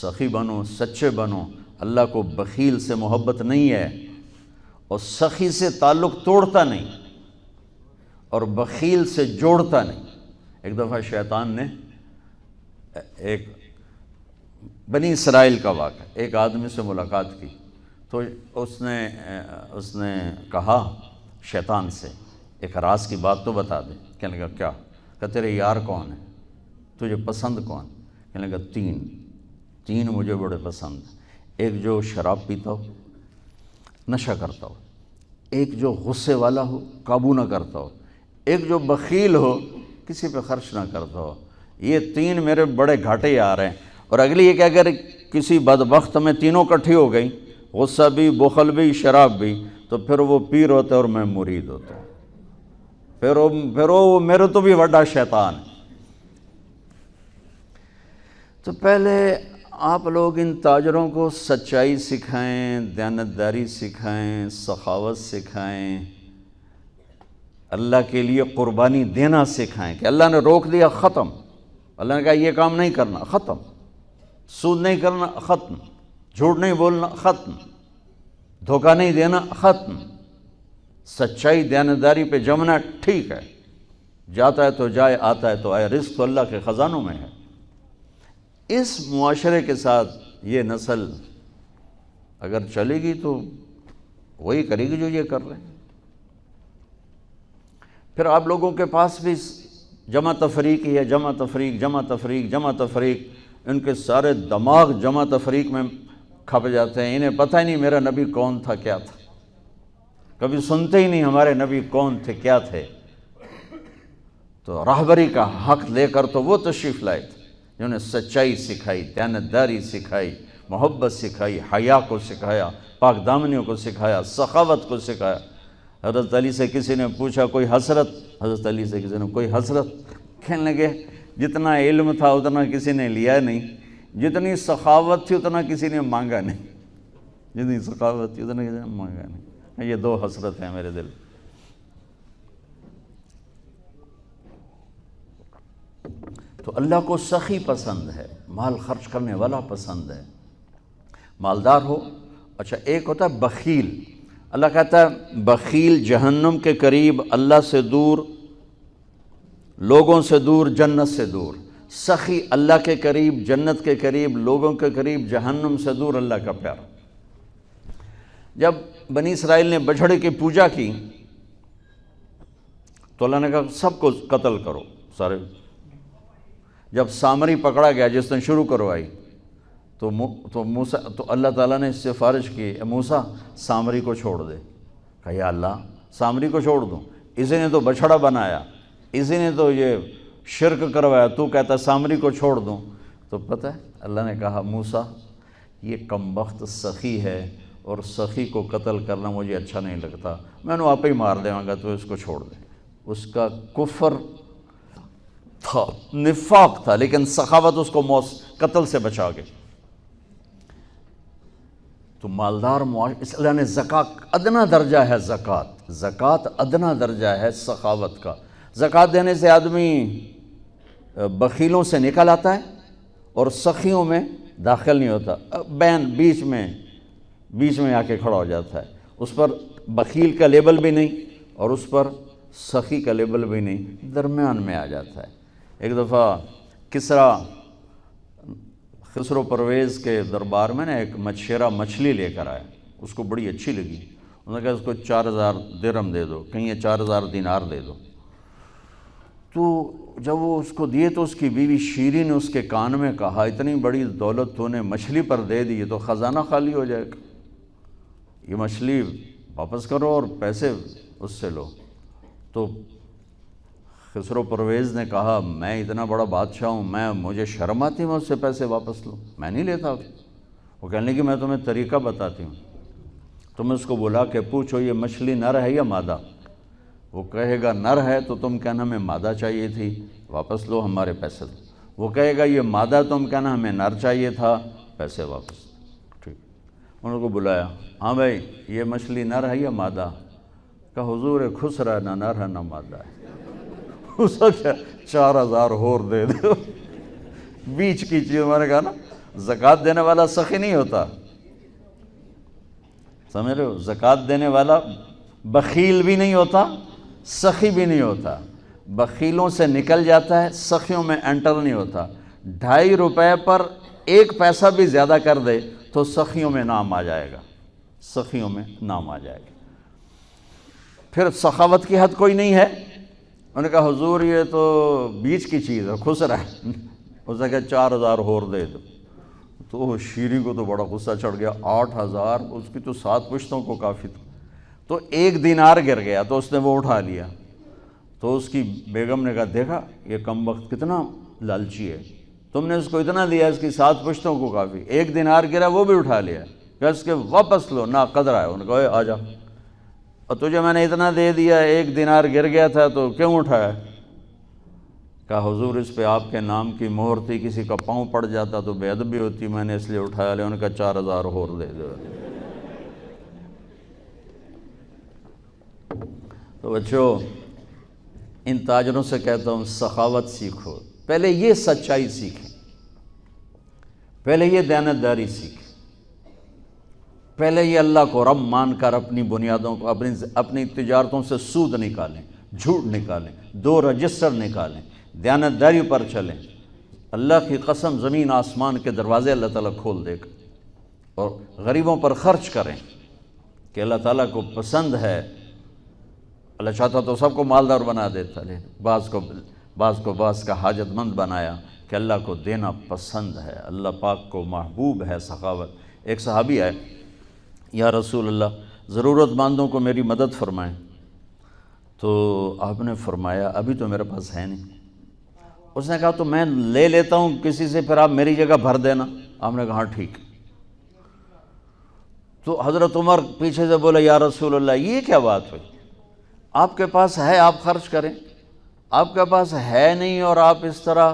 سخی بنو، سچے بنو۔ اللہ کو بخیل سے محبت نہیں ہے، اور سخی سے تعلق توڑتا نہیں، اور بخیل سے جوڑتا نہیں۔ ایک دفعہ شیطان نے ایک بنی اسرائیل کا واقعہ، ایک آدمی سے ملاقات کی، تو اس نے کہا شیطان سے، ایک راز کی بات تو بتا دے۔ کہنے لگا کیا؟ کہ تیرے یار کون ہیں، تجھے پسند کون؟ کہنے لگا تین مجھے بڑے پسند ہیں۔ ایک جو شراب پیتا ہو، نشہ کرتا ہو، ایک جو غصے والا ہو، قابو نہ کرتا ہو، ایک جو بخیل ہو، کسی پہ خرچ نہ کرتا ہو۔ یہ تین میرے بڑے گھاٹے آ رہے ہیں۔ اور اگلی یہ کہ اگر کسی بدبخت میں تینوں کٹھی ہو گئی، غصہ بھی، بخل بھی، شراب بھی، تو پھر وہ پیر ہوتا ہے اور میں مرید ہوتا ہوں، پھر وہ میرے تو بھی بڑا شیطان ہے۔ تو پہلے آپ لوگ ان تاجروں کو سچائی سکھائیں، دیانتداری سکھائیں، سخاوت سکھائیں، اللہ کے لیے قربانی دینا سکھائیں کہ اللہ نے روک دیا، ختم۔ اللہ نے کہا یہ کام نہیں کرنا، ختم۔ سود نہیں کرنا، ختم۔ جھوٹ نہیں بولنا، ختم۔ دھوکہ نہیں دینا، ختم۔ سچائی دیانتداری پہ جمنا ٹھیک ہے، جاتا ہے تو جائے، آتا ہے تو آئے، رزق تو اللہ کے خزانوں میں ہے۔ اس معاشرے کے ساتھ یہ نسل اگر چلے گی تو وہی کرے گی جو یہ کر رہے ہیں۔ پھر آپ لوگوں کے پاس بھی جمع تفریق ہی ہے، جمع تفریق، جمع تفریق، جمع تفریق۔ ان کے سارے دماغ جمع تفریق میں کھپ جاتے ہیں، انہیں پتہ ہی نہیں میرا نبی کون تھا، کیا تھا، کبھی سنتے ہی نہیں ہمارے نبی کون تھے، کیا تھے۔ تو راہبری کا حق لے کر تو وہ تشریف لائے تھے جنہوں نے سچائی سکھائی، دیانتداری سکھائی، محبت سکھائی، حیا کو سکھایا، پاک دامنیوں کو سکھایا، سخاوت کو سکھایا۔ حضرت علی سے کسی نے پوچھا کوئی حسرت، حضرت علی سے کسی نے کوئی حسرت، کہنے لگے جتنا علم تھا اتنا کسی نے لیا نہیں، جتنی سخاوت تھی اتنا کسی نے مانگا نہیں، جتنی سخاوت تھی اتنا کسی نے مانگا نہیں۔ یہ دو حسرت ہیں میرے دل۔ تو اللہ کو سخی پسند ہے، مال خرچ کرنے والا پسند ہے، مالدار ہو۔ اچھا ایک ہوتا ہے بخیل، اللہ کہتا ہے بخیل جہنم کے قریب، اللہ سے دور، لوگوں سے دور، جنت سے دور۔ سخی اللہ کے قریب، جنت کے قریب، لوگوں کے قریب، جہنم سے دور، اللہ کا پیار۔ جب بنی اسرائیل نے بچھڑے کی پوجا کی تو اللہ نے کہا سب کو قتل کرو، سارے۔ جب سامری پکڑا گیا جس نے شروع کروائی تو اللہ تعالیٰ نے اس سے سفارش کی، اے موسیٰ سامری کو چھوڑ دے۔ کہا یا اللہ سامری کو چھوڑ دوں؟ اسی نے تو بچھڑا بنایا، اسی نے تو یہ شرک کروایا، تو کہتا سامری کو چھوڑ دوں؟ تو پتہ ہے اللہ نے کہا موسیٰ یہ کمبخت سخی ہے، اور سخی کو قتل کرنا مجھے اچھا نہیں لگتا، میں نے آپ ہی مار دوں گا، تو اس کو چھوڑ دے۔ اس کا کفر تھا، نفاق تھا، لیکن سخاوت اس کو قتل سے بچا گئی۔ تو مالدار اس اللہ نے زکوٰۃ ادنا درجہ ہے، زکوٰۃ ادنا درجہ ہے سخاوت کا۔ زکوٰۃ دینے سے آدمی بخیلوں سے نکل آتا ہے اور سخیوں میں داخل نہیں ہوتا، بیچ میں آ کے کھڑا ہو جاتا ہے۔ اس پر بخیل کا لیبل بھی نہیں اور اس پر سخی کا لیبل بھی نہیں، درمیان میں آ جاتا ہے۔ ایک دفعہ خسرو پرویز کے دربار میں نے ایک مچھیرا مچھلی لے کر آیا، اس کو بڑی اچھی لگی، انہوں نے کہا اس کو 4000 درہم دے دو، کہیں یہ 4000 دینار دے دو۔ تو جب وہ اس کو دیے تو اس کی بیوی شیری نے اس کے کان میں کہا اتنی بڑی دولت تو نے مچھلی پر دے دی، تو خزانہ خالی ہو جائے گا، یہ مچھلی واپس کرو اور پیسے اس سے لو۔ تو خسرو پرویز نے کہا میں اتنا بڑا بادشاہ ہوں، مجھے شرم آتی میں اس سے پیسے واپس لوں، میں نہیں لیتا۔ وہ کہنے لگی میں تمہیں طریقہ بتاتی ہوں، تم اس کو بلا کے پوچھو یہ مچھلی نر ہے یا مادہ، وہ کہے گا نر ہے تو تم کہنا ہمیں مادہ چاہیے تھی، واپس لو ہمارے پیسے دو۔ وہ کہے گا یہ مادہ، تم کہنا ہمیں نر چاہیے تھا، پیسے واپس۔ ٹھیک، انہوں کو بلایا، ہاں بھائی یہ مچھلی نر ہے یا مادہ؟ کہا حضور خسرا نہ نر ہے نہ مادہ ہے۔ اس کو 4000 اور دے دو، بیچ کی چیز۔ میں نے کہا نا زکوٰۃ دینے والا سخی نہیں ہوتا، سمجھ رہے ہو؟ زکوٰۃ دینے والا بخیل بھی نہیں ہوتا، سخی بھی نہیں ہوتا، بخیلوں سے نکل جاتا ہے، سخیوں میں انٹر نہیں ہوتا۔ 2.5 روپے پر 1 پیسہ بھی زیادہ کر دے تو سخیوں میں نام آ جائے گا، سخیوں میں نام آ جائے گا۔ پھر سخاوت کی حد کوئی نہیں ہے۔ انہوں نے کہا حضور یہ تو بیچ کی چیز ہے، خسرا ہے۔ اس نے کہا 4,000 اور دے دو۔ تو شیریں کو تو بڑا غصہ چڑھ گیا، 8,000، اس کی تو 7 پشتوں کو کافی تھا۔ تو 1 دینار گر گیا تو اس نے وہ اٹھا لیا۔ تو اس کی بیگم نے کہا دیکھا یہ کم وقت کتنا لالچی ہے، تم نے اس کو اتنا دیا، اس کی 7 پشتوں کو کافی، 1 دینار گرا وہ بھی اٹھا لیا، کہ اس کے واپس لو، نا قدر ہے۔ انہوں نے کہا آ جا، اور تجھے میں نے اتنا دے دیا، 1 دینار گر گیا تھا تو کیوں اٹھایا؟ کہا حضور اس پہ آپ کے نام کی مہر تھی، کسی کا پاؤں پڑ جاتا تو بے ادبی ہوتی، میں نے اس لیے اٹھایا لیا۔ انہوں نے کہا 4,000 اور دے دو۔ تو بچوں ان تاجروں سے کہتا ہوں سخاوت سیکھو، پہلے یہ سچائی سیکھیں، پہلے یہ دیانتداری سیکھیں، پہلے یہ اللہ کو رب مان کر اپنی بنیادوں کو، اپنی تجارتوں سے سود نکالیں، جھوٹ نکالیں، 2 رجسٹر نکالیں، دیانتداری پر چلیں۔ اللہ کی قسم زمین آسمان کے دروازے اللہ تعالیٰ کھول دے گا، اور غریبوں پر خرچ کریں کہ اللہ تعالیٰ کو پسند ہے۔ اللہ چاہتا تو سب کو مالدار بنا دیتا، لیکن بعض کا حاجت مند بنایا کہ اللہ کو دینا پسند ہے، اللہ پاک کو محبوب ہے سخاوت۔ ایک صحابی آئے، یا رسول اللہ ضرورت مندوں کو میری مدد فرمائیں۔ تو آپ نے فرمایا ابھی تو میرے پاس ہے نہیں۔ اس نے کہا تو میں لے لیتا ہوں کسی سے، پھر آپ میری جگہ بھر دینا۔ آپ نے کہا ہاں ٹھیک۔ تو حضرت عمر پیچھے سے بولے یا رسول اللہ یہ کیا بات ہوئی؟ آپ کے پاس ہے آپ خرچ کریں، آپ کے پاس ہے نہیں اور آپ اس طرح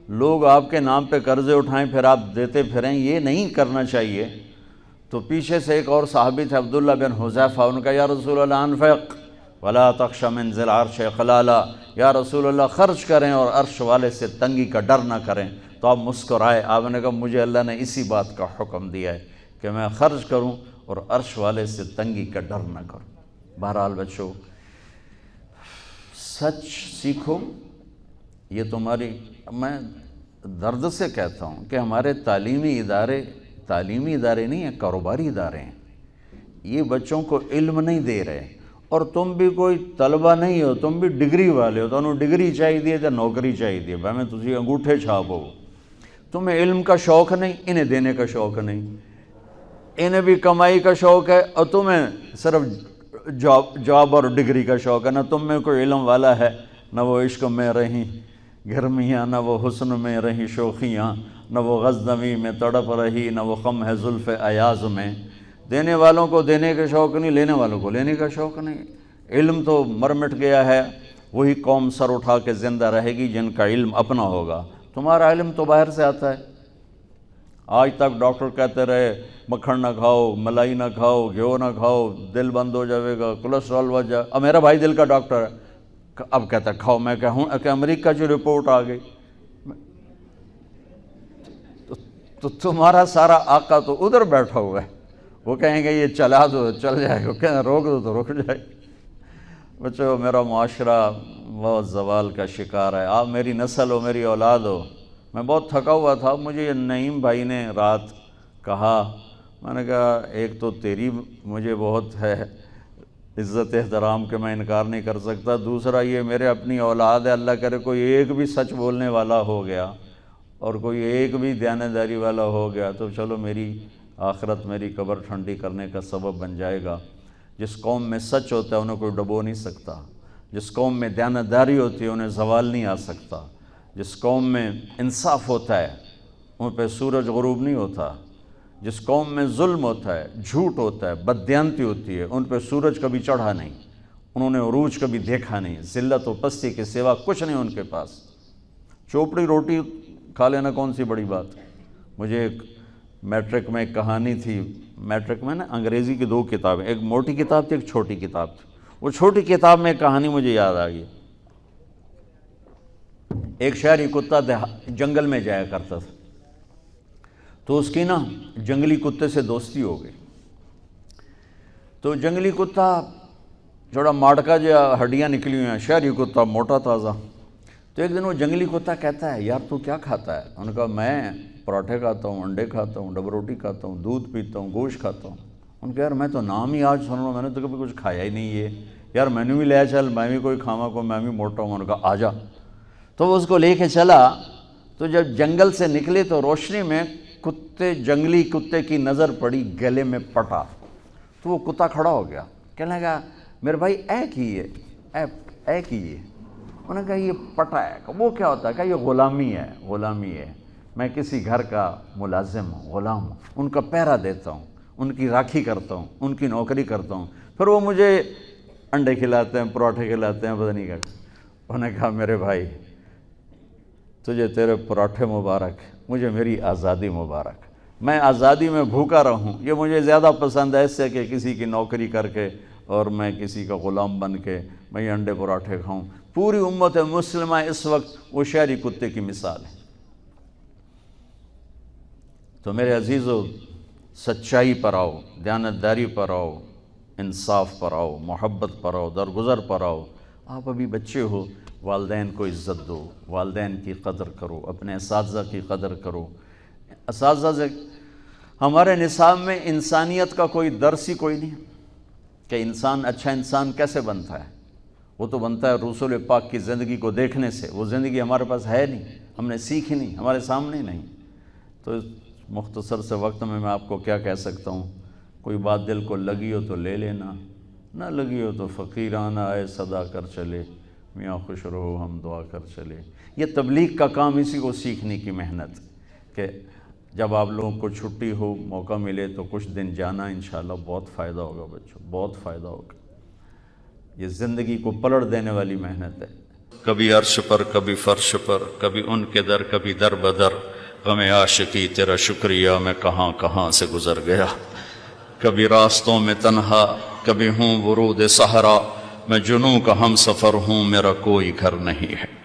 لوگ آپ کے نام پہ قرضے اٹھائیں پھر آپ دیتے پھریں، یہ نہیں کرنا چاہیے۔ تو پیچھے سے ایک اور صحابی تھے عبداللہ بن حذیفہ، ان کا یا رسول اللہ انفق ولا تخش من ذی العرش خلالا، یا رسول اللہ خرچ کریں اور عرش والے سے تنگی کا ڈر نہ کریں۔ تو آپ مسکرائے، آپ نے کہا مجھے اللہ نے اسی بات کا حکم دیا ہے کہ میں خرچ کروں اور عرش والے سے تنگی کا ڈر نہ کروں۔ بہرحال بچوں سچ سیکھو، یہ تمہاری، میں درد سے کہتا ہوں کہ ہمارے تعلیمی ادارے نہیں ہیں، کاروباری ادارے ہیں۔ یہ بچوں کو علم نہیں دے رہے، اور تم بھی کوئی طلبہ نہیں ہو، تم بھی ڈگری والے ہو، تو انہوں ڈگری چاہیے یا نوکری چاہیے، بھائی میں تجھے انگوٹھے چھاپ ہو۔ تمہیں علم کا شوق نہیں، انہیں دینے کا شوق نہیں، انہیں بھی کمائی کا شوق ہے اور تمہیں صرف جاب اور ڈگری کا شوق ہے۔ نہ تم میں کوئی علم والا ہے، نہ وہ عشق میں رہیں گرمیاں، نہ وہ حسن میں رہیں شوخیاں، نہ وہ غزنوی میں تڑپ رہی، نہ وہ خم ہے زلف ایاز میں۔ دینے والوں کو دینے کا شوق نہیں، لینے والوں کو لینے کا شوق نہیں۔ علم تو مر مٹ گیا ہے، وہی قوم سر اٹھا کے زندہ رہے گی جن کا علم اپنا ہوگا۔ تمہارا علم تو باہر سے آتا ہے۔ آج تک ڈاکٹر کہتے رہے مکھن نہ کھاؤ، ملائی نہ کھاؤ، گھیو نہ کھاؤ، دل بند ہو جائے گا، کولیسٹرول بڑھ جائے۔ اب میرا بھائی دل کا ڈاکٹر ہے، اب کہتا ہے کھاؤ۔ میں کہوں کہ امریکہ کی رپورٹ آ گئی، تو تمہارا سارا آقا تو ادھر بیٹھا ہوا ہے، وہ کہیں گے یہ چلا دو چل جائے گا، کہیں روک دو تو رک جائے گا۔ بچوں میرا معاشرہ بہت زوال کا شکار ہے، آپ میری نسل ہو، میری اولاد ہو۔ میں بہت تھکا ہوا تھا، مجھے نعیم بھائی نے رات کہا، میں نے کہا ایک تو تیری مجھے بہت ہے عزت احترام کہ میں انکار نہیں کر سکتا، دوسرا یہ میرے اپنی اولاد ہے، اللہ کرے کوئی ایک بھی سچ بولنے والا ہو گیا اور کوئی ایک بھی دیانتداری والا ہو گیا تو چلو میری آخرت، میری قبر ٹھنڈی کرنے کا سبب بن جائے گا۔ جس قوم میں سچ ہوتا ہے انہیں کوئی ڈبو نہیں سکتا، جس قوم میں دیانتداری ہوتی ہے انہیں زوال نہیں آ سکتا، جس قوم میں انصاف ہوتا ہے ان پہ سورج غروب نہیں ہوتا، جس قوم میں ظلم ہوتا ہے، جھوٹ ہوتا ہے، بددیانتی ہوتی ہے، ان پہ سورج کبھی چڑھا نہیں، انہوں نے عروج کبھی دیکھا نہیں، ذلت و پستی کے سوا کچھ نہیں ان کے پاس۔ چوپڑی روٹی کھا لینا کون سی بڑی بات۔ مجھے ایک میٹرک میں ایک کہانی تھی، میٹرک میں نا انگریزی کی 2 کتابیں، ایک موٹی کتاب تھی ایک چھوٹی کتاب تھی، وہ چھوٹی کتاب میں ایک کہانی مجھے یاد آ گئی۔ ایک شہری کتا جنگل میں جایا کرتا تھا، تو اس کی نا جنگلی کتے سے دوستی ہو گئی. تو جنگلی کتا تھوڑا ماڑکا جو ہڈیاں نکلی ہوئی ہیں، شہری کتا موٹا تازہ. تو ایک دن وہ جنگلی کتا کہتا ہے یار تو کیا کھاتا ہے؟ انہوں نے کہا میں پراٹھے کھاتا ہوں، انڈے کھاتا ہوں، ڈبل روٹی کھاتا ہوں، دودھ پیتا ہوں، گوشت کھاتا ہوں. ان کہا یار میں تو نام ہی آج سن رہا ہوں، میں نے تو کبھی کچھ کھایا ہی نہیں ہے یار، میں نے بھی لے چل، میں بھی کوئی کھاوا کو، میں بھی موٹا ہوں. انہوں نے کہا آ جا. تو وہ اس کو لے کے چلا. تو جب جنگل سے نکلے تو روشنی میں جنگلی کتے کی نظر پڑی گلے میں پٹا. تو وہ کتا کھڑا ہو گیا، کہنے لگا میرے بھائی اے کی ہے. انہوں نے کہا یہ پٹا ہے. وہ کیا ہوتا ہے؟ کہ یہ غلامی ہے. میں کسی گھر کا ملازم ہوں، غلام ہوں، ان کا پہرا دیتا ہوں، ان کی راکھی کرتا ہوں، ان کی نوکری کرتا ہوں، پھر وہ مجھے انڈے کھلاتے ہیں، پراٹھے کھلاتے ہیں، پتہ نہیں کیا. انہوں نے کہا میرے بھائی تجھے تیرے پراٹھے مبارک، مجھے میری آزادی مبارک. میں آزادی میں بھوکا رہوں یہ مجھے زیادہ پسند ہے اس سے کہ کسی کی نوکری کر کے اور میں کسی کا غلام بن کے میں یہ انڈے پراٹھے کھاؤں. پوری امت مسلمہ اس وقت وہ شہری کتے کی مثال ہے. تو میرے عزیزو، سچائی پر آؤ، دیانتداری پر آؤ، انصاف پر آؤ، محبت پر آؤ، درگزر پر آؤ. آپ ابھی بچے ہو، والدین کو عزت دو، والدین کی قدر کرو، اپنے اساتذہ کی قدر کرو. اساتذہ سے ہمارے نصاب میں انسانیت کا کوئی درس ہی کوئی نہیں کہ انسان اچھا انسان کیسے بنتا ہے. وہ تو بنتا ہے رسول پاک کی زندگی کو دیکھنے سے. وہ زندگی ہمارے پاس ہے نہیں، ہم نے سیکھی نہیں، ہمارے سامنے نہیں. تو اس مختصر سے وقت میں آپ کو کیا کہہ سکتا ہوں؟ کوئی بات دل کو لگی ہو تو لے لینا، نہ لگی ہو تو فقیرانہ آئے صدا کر چلے، میاں خوش رہو ہم دعا کر چلے. یہ تبلیغ کا کام اسی کو سیکھنے کی محنت کہ جب آپ لوگوں کو چھٹی ہو، موقع ملے تو کچھ دن جانا، انشاءاللہ بہت فائدہ ہوگا بچوں، بہت فائدہ ہوگا. یہ زندگی کو پلٹ دینے والی محنت ہے. کبھی عرش پر، کبھی فرش پر، کبھی ان کے در، کبھی در بدر. غم عاشقی تیرا شکریہ میں کہاں کہاں سے گزر گیا. کبھی راستوں میں تنہا، کبھی ہوں ورود صحرا. میں جنوں کا ہم سفر ہوں، میرا کوئی گھر نہیں ہے.